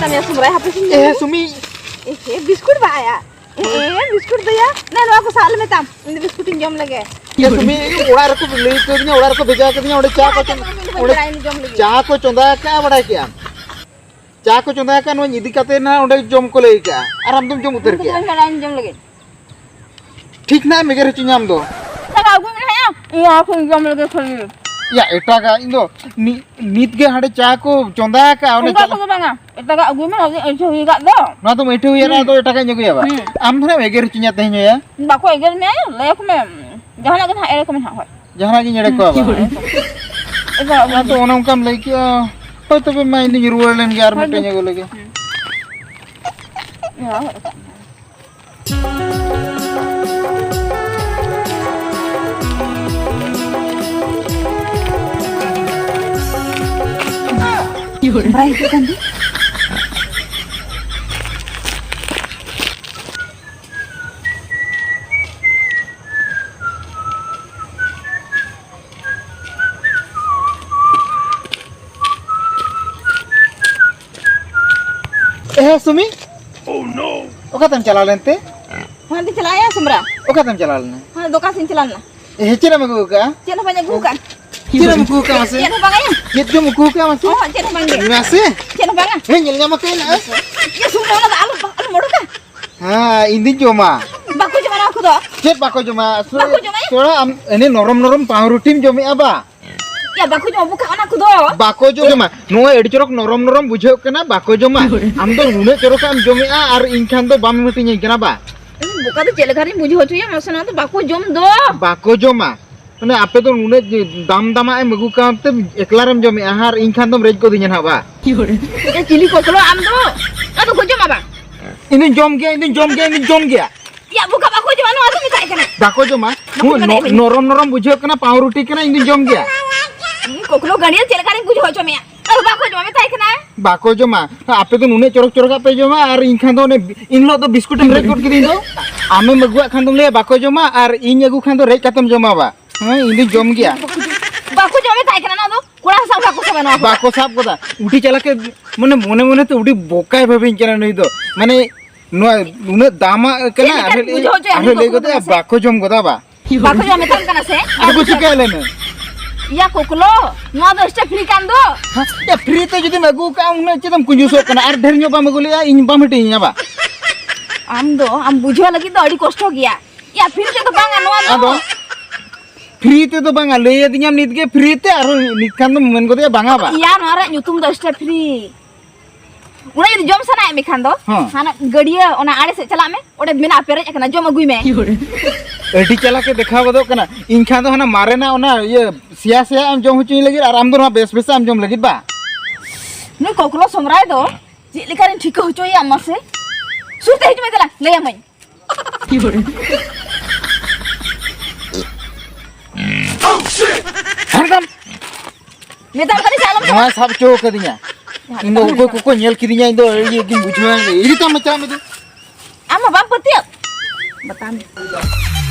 Mana ya sumber HP sini? Sumi. Biskut bahaya. Biskut tuh ya. Nah, lo aku salah metam. Ini biskut yang jam lagi. Sumi, ular aku beli itu nih, ular aku beja katanya udah cah ko conda ka bada kya. Cah ko conda ka no nyidi kate na udah jom ko lagi kya. Aram tum jom utar kya. Jam lagi. ठीक ना मेरे चिन्ह दो Taka aku ni ya. Iya, aku jam lagi kali. या एटा का इंदो नीत के हाडे चा को चोंदा का ओने Enggak aku banga. Taka aku mah itu enggak do. ना तो मेठे हुई ना तो एटा का न्यू याबा आम थने वेगर चिन्ह ते न्यू या Baku eger ni ayo. Lah aku mah jangan lagi nak erek kemana hoi. जहां की नेड़े को आबा ना तो ओनम कम लई के तो तबे मैं इन रुवल लेन यार मेटे न्यू लगे Ya. Baik itu kan? सुमी ओह नो ओका तम चला लेते Mana dicelaya sembra? ओका तम चला लेना Mana doka sin celan lah. चेना मगु का Cina banyak bukan? चेना मगु का मासे Cina banganya? ये जो मगु का मासे Oh, cina bangnya. मासे Cina bangnya. हे nyelnya makai ना Ya semua nak alu modu kan? हाँ इंदी जो मा Baku cuma aku doh. चेप बाको जो मा Baku cuma ya? सोरा ini नरम पावरुटीम जो में आबा Ya baku cuma buka anak aku doh. बाको जो मा नो एडी चोरक नरम बुझे कना बाको जो मा आम तो नुने चोरक आम जो में आर इनखान तो बाम मिटिኝ कना बा Buka tuh jelekari buji hocu ya maksudnya tuh baku jom doh. बाको जो मा माने आपे तो नुने दाम दामा एम मगु काम ते एकलारम जो में आहार इनखान तो रेज को दिñan हबा Ya cili kok lo am doh. Aduh kok jom apa? ini jom gya Ya buka baku cuma anu aku minta ikan. बाको जो मा नरम बुझे कना पावरुटी कना ini jom gya Kok lo gandian jelekari buji hocu ya. Aduh baku cuma minta ikan. बाको जो मा आपे तो नुने चोरक पे जो मा आर इनखान तो ने इनलो तो बिस्कुट हम रेज कोट किदिन दो आमे मगुआ खान तुम ले बाको जो मा आर इन अगु खान तो रेज कातम जमा बा हां इनी जम गया Baku cuma minta ikan na doh. Kurang sama baku sama no. बाको साहब कोदा उठी चला के मने मने तो उठी बोकाय भाबे इंचना नहीं तो माने नुने दामा कना आरे ले गोदा बाको जम गोदा बा Baku cuma minta ikan se. aku suka लेने Ya koklo, no do step free kan do. या फ्री तो जदी मगु का उन चदम कुजुसो कना आर ढेर न्यो बा मगुलिया इन बा मिटी बा Am bujo lagi tuh adi kosto gya. Ya free ke to bang anu आदो फ्री ते तो बांगा ले दिnyam nit ge फ्री ते आरो nit kan तो men गोदे बांगा बा Ya nora nyutum do step free. Udah jadi jom sana mi kan do. Hana gadia ona ade se chala me. Ode bina pere ekana jom agui me. एडी चला के देखा बदो कना इन खान तो हना मारे ना ओना ये सिया हम जम हुचुई लगी आराम दो ना बेस हम जम लगी बा Nu koklo somrai do. Ji likarin ठीक हो चोई अम्मा से. Surte hij me dela le amai. Oh shit हरदम Meta kali salam. नवा सब चो कदिया इंदो को नेल किदिया इंदो ये गिन बुझवा इरी त मचा में Amma bang petil. Betam.